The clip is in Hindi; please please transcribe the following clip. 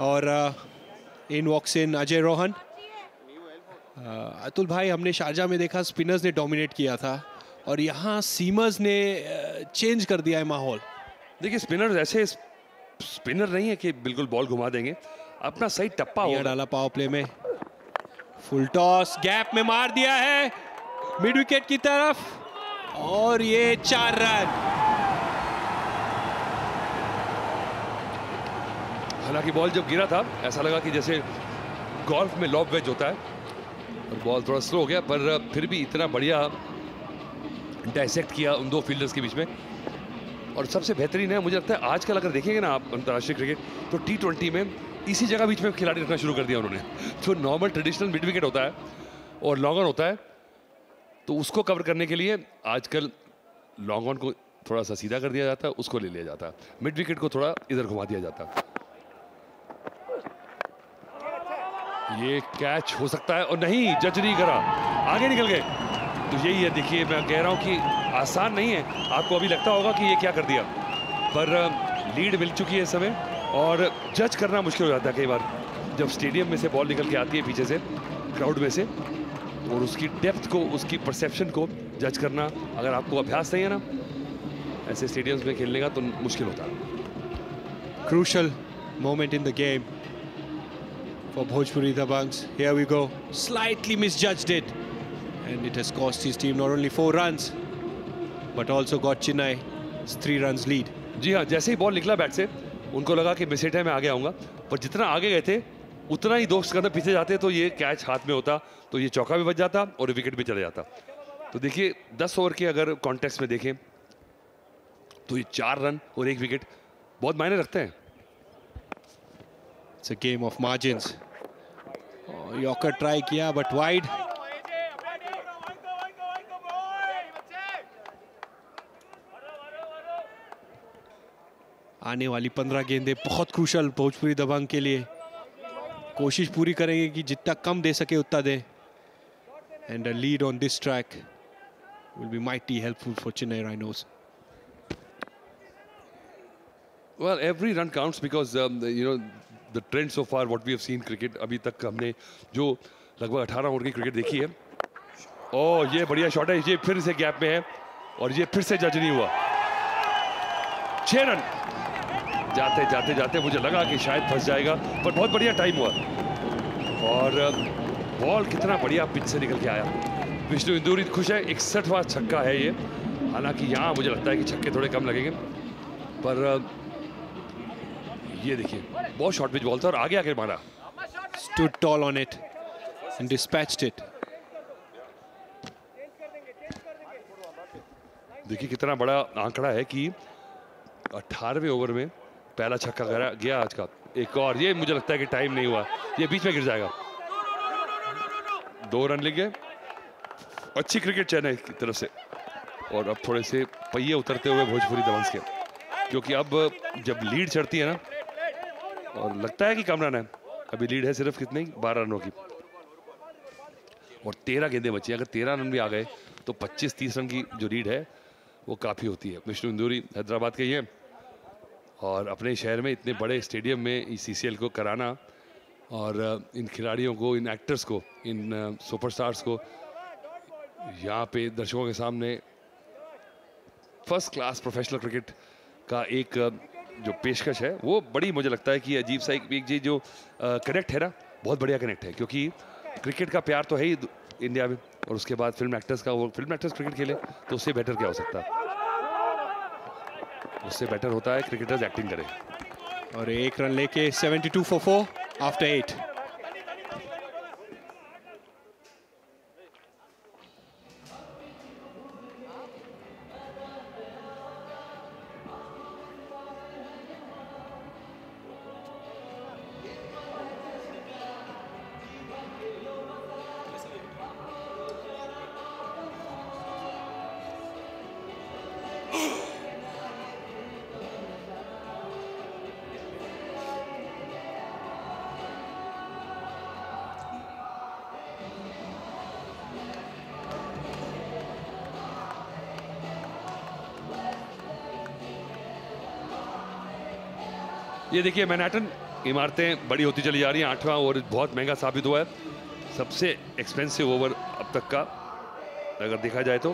और इन वॉक्स इन अजय रोहन। अतुल भाई, हमने शारजा में देखा स्पिनर्स ने डोमिनेट किया था और यहाँ सीमर्स ने चेंज कर दिया है माहौल। देखिए स्पिनर्स ऐसे स्पिनर नहीं है कि बिल्कुल बॉल घुमा देंगे, अपना सही टप्पा होगा। डाला पावर प्ले में, फुल टॉस, गैप में मार दिया है मिड विकेट की तरफ और ये 4 रन। हालांकि बॉल जब गिरा था ऐसा लगा कि जैसे गोल्फ में लॉब वेज होता है और बॉल थोड़ा स्लो हो गया, पर फिर भी इतना बढ़िया डायसेक्ट किया उन दो फील्डर्स के बीच में। और सबसे बेहतरीन है मुझे लगता है आजकल अगर देखेंगे ना आप अंतर्राष्ट्रीय क्रिकेट, तो T20 में इसी जगह बीच में खिलाड़ी रखना शुरू कर दिया उन्होंने। जो नॉर्मल ट्रेडिशनल मिड विकेट होता है और लॉन्ग ऑन होता है, तो उसको कवर करने के लिए आजकल लॉन्ग ऑन को थोड़ा सा सीधा कर दिया जाता है, उसको ले लिया जाता है, मिड विकेट को थोड़ा इधर घुमा दिया जाता है। ये कैच हो सकता है और नहीं, जज नहीं करा, आगे निकल गए। तो यही है, देखिए मैं कह रहा हूं कि आसान नहीं है। आपको अभी लगता होगा कि ये क्या कर दिया, पर लीड मिल चुकी है इस समय और जज करना मुश्किल हो जाता है कई बार जब स्टेडियम में से बॉल निकल के आती है पीछे से, क्राउड में से, और उसकी डेप्थ को, उसकी परसेप्शन को जज करना, अगर आपको अभ्यास नहीं है ना ऐसे स्टेडियम्स में खेलने का, तो मुश्किल होता है। Crucial moment in the game for Bhojpuri Dabangs. Here we go. Slightly misjudged it, and it has cost his team not only 4 runs, but also got Chennai's 3 runs lead. जी हाँ, जैसे ही बॉल निकला बैट से उनको लगा कि मिस हिट है, मैं आगे आऊँगा, पर जितना आगे गए थे उतना ही 2 कदम पीछे जाते तो ये कैच हाथ में होता, तो ये चौका भी बच जाता और विकेट भी चले जाता। तो देखिए 10 ओवर के अगर कॉन्टेक्स्ट में देखें तो ये 4 रन और 1 विकेट बहुत मायने रखते हैं। It's a game of margins. Yorker try किया but wide. आने वाली 15 गेंदें बहुत क्रूशल भोजपुरी दबंग के लिए। कोशिश पूरी करेंगे कि जितना कम दे सके उतना दे। And a lead on this track will be mighty helpful for Chennai Rhinos. Well, every run counts because you know the trend so far what we have seen cricket, अभी तक हमने जो लगभग 18 ओवर की क्रिकेट देखी है। ओह, ये बढ़िया शॉट है, ये फिर से गैप में है और ये फिर से जज नहीं हुआ। 6 रन। जाते जाते जाते मुझे लगा कि शायद फंस जाएगा, पर बहुत बढ़िया टाइम हुआ और बॉल कितना बढ़िया पिच से निकल के आया। विष्णु इंदूरी खुश है, 61वां छक्का है ये। हालांकि यहाँ मुझे लगता है कि छक्के थोड़े कम लगेंगे, पर ये देखिए बहुत शॉर्ट पिच बॉल था और आगे आके मारा। Stood tall on it and dispatched it. देखिए कितना बड़ा आंकड़ा है कि 18वें ओवर में पहला छक्का गया आज का। एक और, ये मुझे लगता है कि टाइम नहीं हुआ, ये बीच में गिर जाएगा। 2 रन ले गए। अच्छी क्रिकेट चेन्नई की तरफ से और अब थोड़े से पहिए उतरते हुए भोजपुरी दबंग्स के, क्योंकि अब जब लीड चढ़ती है ना और लगता है कि कम रन है, अभी लीड है सिर्फ कितनी 12 रनों की और 13 गेंदें बची। अगर 13 रन भी आ गए तो 25-30 रन की जो लीड है वो काफ़ी होती है। विष्णु इंदूरी हैदराबाद के ही हैं और अपने शहर में इतने बड़े स्टेडियम में इस CCL को कराना और इन खिलाड़ियों को, इन एक्टर्स को, इन सुपरस्टार्स को यहाँ पे दर्शकों के सामने फर्स्ट क्लास प्रोफेशनल क्रिकेट का एक जो पेशकश है, वो बड़ी मुझे लगता है कि अजीब सा एक जी जो कनेक्ट है ना, बहुत बढ़िया कनेक्ट है, क्योंकि क्रिकेट का प्यार तो है ही इंडिया में और उसके बाद फिल्म एक्टर्स का, वो फिल्म एक्टर्स क्रिकेट खेले तो उससे बेटर क्या हो सकता है। उससे बेटर होता है क्रिकेटर्स एक्टिंग करें। और 1 रन लेके 72 for 4 after 8. ये देखिए मैनहट्टन इमारतें बड़ी होती चली जा रही हैं। 8वां ओवर बहुत महंगा साबित हुआ है, सबसे एक्सपेंसिव ओवर अब तक का अगर देखा जाए तो।